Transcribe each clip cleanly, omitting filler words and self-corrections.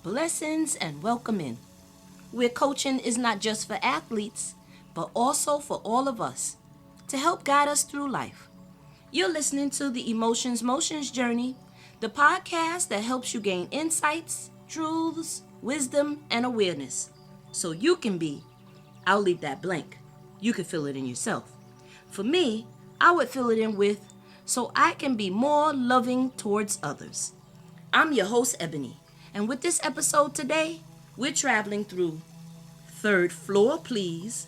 Blessings and welcome in. Where coaching is not just for athletes, but also for all of us to help guide us through life. You're listening to the Emotions Motions Journey, the podcast that helps you gain insights, truths, wisdom, and awareness so you can be, I'll leave that blank. You can fill it in yourself. For me, I would fill it in with so I can be more loving towards others. I'm your host, Ebony, and with this episode today, we're traveling through Third Floor, Please.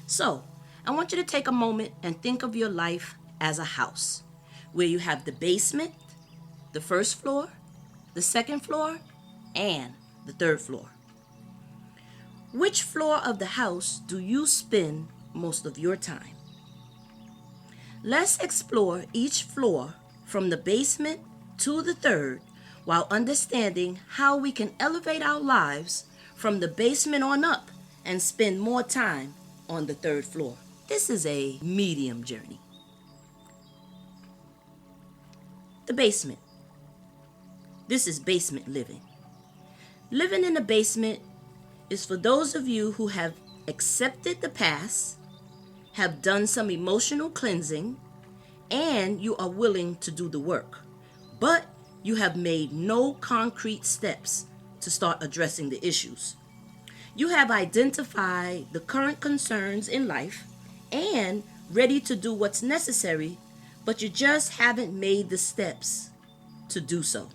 So, I want you to take a moment and think of your life as a house where you have the basement, the first floor, the second floor, and the third floor. Which floor of the house do you spend most of your time? Let's explore each floor from the basement to the third while understanding how we can elevate our lives from the basement on up and spend more time on the third floor. This is a medium journey. The basement. This is basement living. Living in the basement is for those of you who have accepted the past, have done some emotional cleansing, and you are willing to do the work, but you have made no concrete steps to start addressing the issues. You have identified the current concerns in life and ready to do what's necessary, but you just haven't made the steps to do so.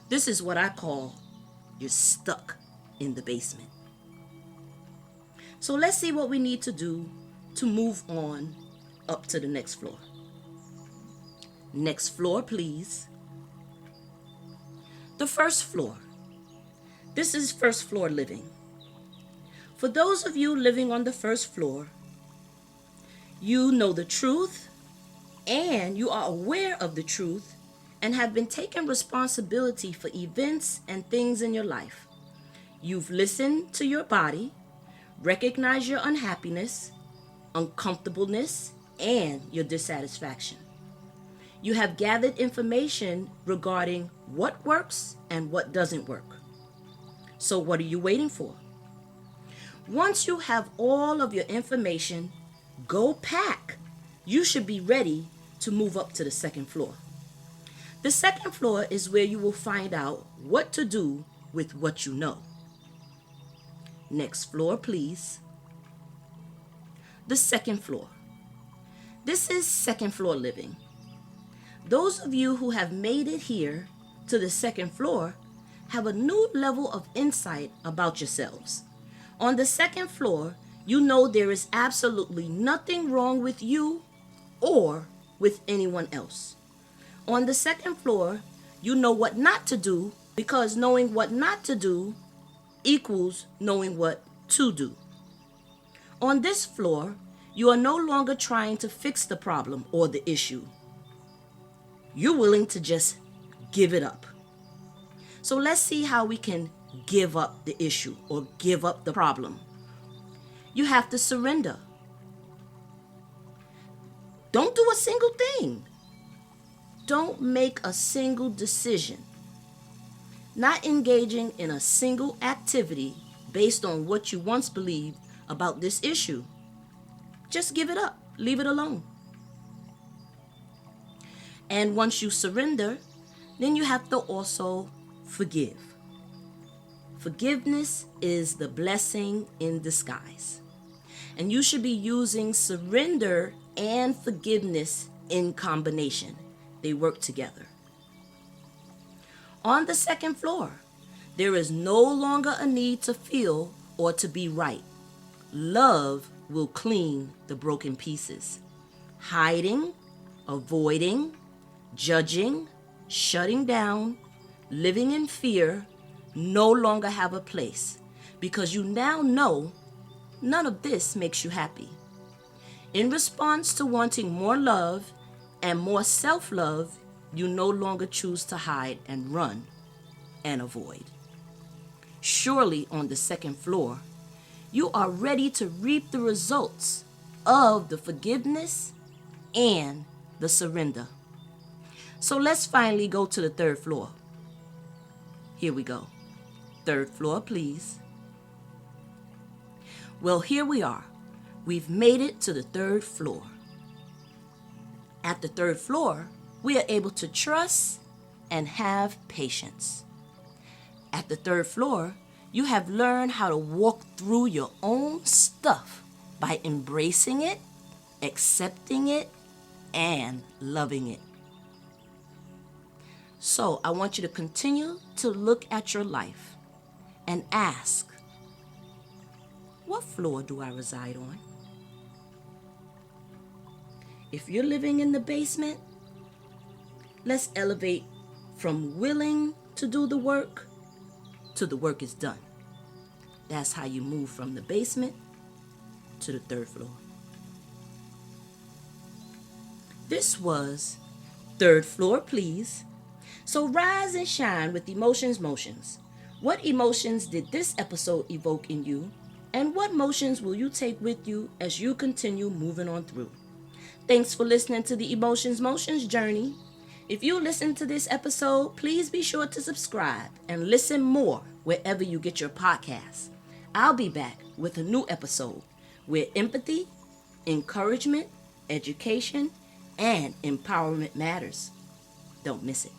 This is what I call you're stuck in the basement. So let's see what we need to do to move on up to the next floor. Next floor, please. The first floor. This is first floor living. For those of you living on the first floor, you know the truth and you are aware of the truth and have been taking responsibility for events and things in your life. You've listened to your body, recognized your unhappiness, uncomfortableness, and your dissatisfaction. You have gathered information regarding what works and what doesn't work. So what are you waiting for? Once you have all of your information, go pack. You should be ready to move up to the second floor. The second floor is where you will find out what to do with what you know. Next floor, please. The second floor. This is second floor living. Those of you who have made it here to the second floor have a new level of insight about yourselves. On the second floor, you know there is absolutely nothing wrong with you or with anyone else. On the second floor, you know what not to do because knowing what not to do equals knowing what to do. On this floor, you are no longer trying to fix the problem or the issue. You're willing to just give it up. So let's see how we can give up the issue or give up the problem. You have to surrender. Don't do a single thing. Don't make a single decision. Not engaging in a single activity based on what you once believed about this issue. Just give it up. Leave it alone. And once you surrender, then you have to also forgive. Forgiveness is the blessing in disguise. And you should be using surrender and forgiveness in combination. They work together. On the second floor, there is no longer a need to feel or to be right. Love will clean the broken pieces. Hiding, avoiding, judging, shutting down, living in fear no longer have a place because you now know none of this makes you happy. In response to wanting more love and more self-love, you no longer choose to hide and run and avoid. Surely on the second floor, you are ready to reap the results of the forgiveness and the surrender. So let's finally go to the third floor. Here we go. Third floor, please. Well, here we are. We've made it to the third floor. At the third floor, we are able to trust and have patience. At the third floor, you have learned how to walk through your own stuff by embracing it, accepting it, and loving it. So I want you to continue to look at your life and ask, what floor do I reside on? If you're living in the basement, let's elevate from willing to do the work to the work is done. That's how you move from the basement to the third floor. This was Third Floor, Please. So rise and shine with emotions motions. What emotions did this episode evoke in you? And what motions will you take with you as you continue moving on through? Thanks for listening to the Emotions Motions journey. If you listen to this episode, please be sure to subscribe and listen more wherever you get your podcasts. I'll be back with a new episode where empathy, encouragement, education, and empowerment matters. Don't miss it.